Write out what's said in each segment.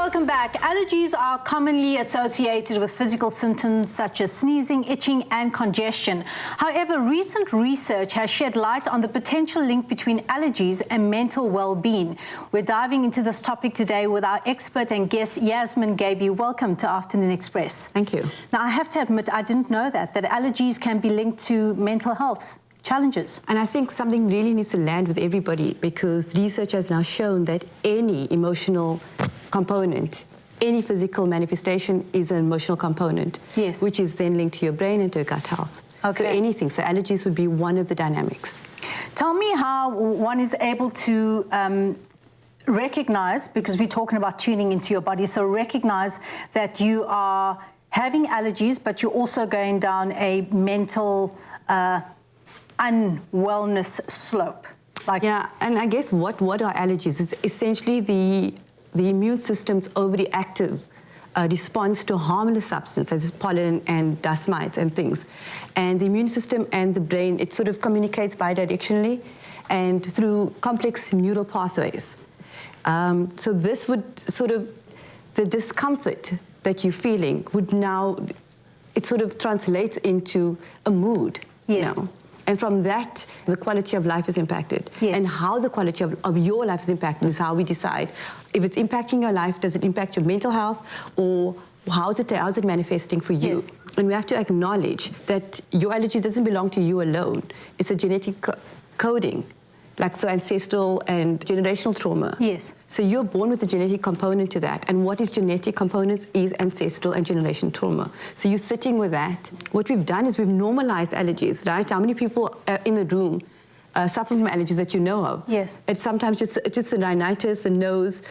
welcome back. Allergies are commonly associated with physical symptoms such as sneezing, itching and congestion. However, recent research has shed light on the potential link between allergies and mental well-being. We're diving into this topic today with our expert and guest, Yasmin Gaby. Welcome to Afternoon Express. Thank you. Now, I have to admit, I didn't know that allergies can be linked to mental health challenges. And I think something really needs to land with everybody, because research has now shown that any emotional component, any physical manifestation is an emotional component, yes, which is then linked to your brain and to your gut health. Okay. So anything, so allergies would be one of the dynamics. Tell me how one is able to recognize, because we're talking about tuning into your body, so recognize that you are having allergies, but you're also going down a mental unwellness slope. Yeah, and I guess what are allergies? It's essentially the immune system's overreactive response to a harmless substance, as is pollen and dust mites and things. And the immune system and the brain, it sort of communicates bidirectionally and through complex neural pathways. So this would sort of, the discomfort that you're feeling would now, it sort of translates into a mood. Yes. You know? And from that, the quality of life is impacted. Yes. And how the quality of your life is impacted is how we decide. If it's impacting your life, does it impact your mental health, or how's it manifesting for you? Yes. And we have to acknowledge that your allergies doesn't belong to you alone. It's a genetic coding, like so ancestral and generational trauma. Yes. So you're born with a genetic component to that. And what is genetic components is ancestral and generational trauma. So you're sitting with that. What we've done is we've normalized allergies, right? How many people in the room suffer from allergies that you know of? Yes. It's sometimes just a rhinitis, a nose,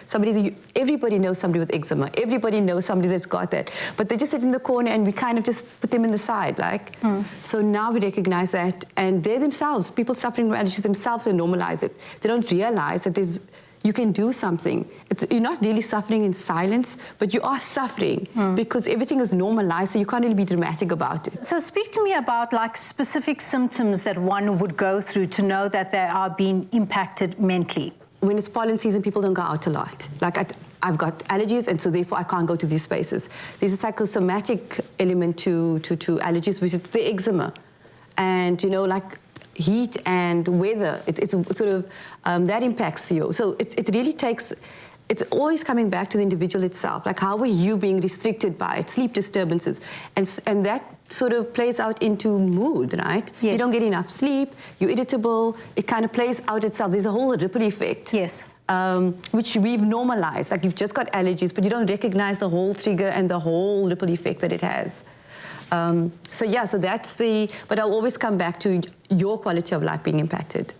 everybody knows somebody with eczema. Everybody knows somebody that's got that. But they just sit in the corner and we kind of just put them in the side, like. So now we recognize that, and they themselves, people suffering from allergies themselves, they normalize it. They don't realize that you can do something. You're not really suffering in silence, but you are suffering because everything is normalized, so you can't really be dramatic about it. So speak to me about like specific symptoms that one would go through to know that they are being impacted mentally. When it's pollen season, people don't go out a lot. Like I've got allergies, and so therefore I can't go to these spaces. There's a psychosomatic element to allergies, which is the eczema. And, you know, like heat and weather, it's sort of, that impacts you. So it really takes, it's always coming back to the individual itself. Like, how are you being restricted by it? Sleep disturbances. And that sort of plays out into mood, right? Yes. You don't get enough sleep, you're irritable, it kind of plays out itself. There's a whole ripple effect. Yes. Which we've normalized. Like, you've just got allergies, but you don't recognize the whole trigger and the whole ripple effect that it has. So that's but I'll always come back to your quality of life being impacted.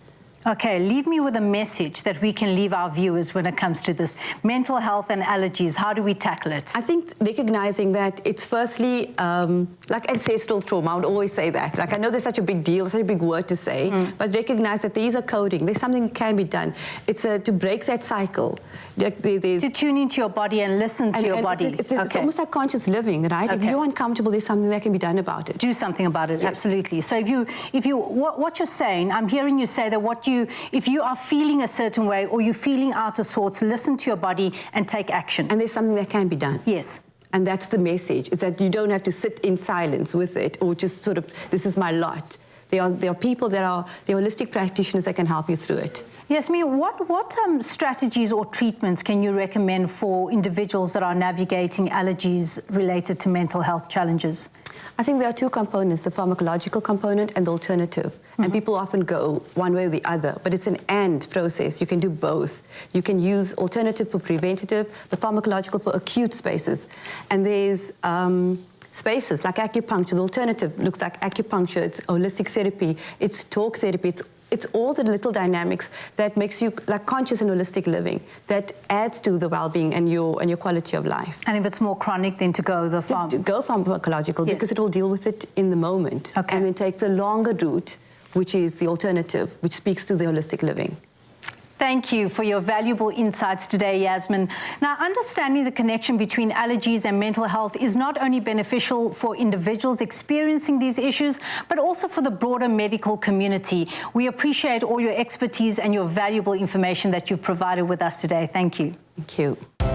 Okay, leave me with a message that we can leave our viewers when it comes to this mental health and allergies. How do we tackle it? I think recognizing that it's firstly like ancestral trauma. I would always say that. Like, I know there's such a big deal, such a big word to say, but recognize that there is a coding. There's something that can be done. It's to break that cycle. To tune into your body and listen to your body. It's almost like conscious living, right? Okay. If you're uncomfortable, there's something that can be done about it. Do something about it, yes. Absolutely. So what you're saying, I'm hearing you say that if you are feeling a certain way or you're feeling out of sorts, listen to your body and take action. And there's something that can be done. Yes. And that's the message, is that you don't have to sit in silence with it or just sort of, this is my lot. There are people that are holistic practitioners that can help you through it. Yasmin, what strategies or treatments can you recommend for individuals that are navigating allergies related to mental health challenges? I think there are two components, the pharmacological component and the alternative. And people often go one way or the other, but it's an and process. You can do both. You can use alternative for preventative, the pharmacological for acute spaces. And there's spaces like acupuncture. The alternative looks like acupuncture, it's holistic therapy, it's talk therapy, it's all the little dynamics that makes you like conscious and holistic living that adds to the well-being and your quality of life. And if it's more chronic, then to go go pharmacological, yes, because it will deal with it in the moment. Okay. And then take the longer route, which is the alternative, which speaks to the holistic living. Thank you for your valuable insights today, Yasmin. Now, understanding the connection between allergies and mental health is not only beneficial for individuals experiencing these issues, but also for the broader medical community. We appreciate all your expertise and your valuable information that you've provided with us today. Thank you. Thank you.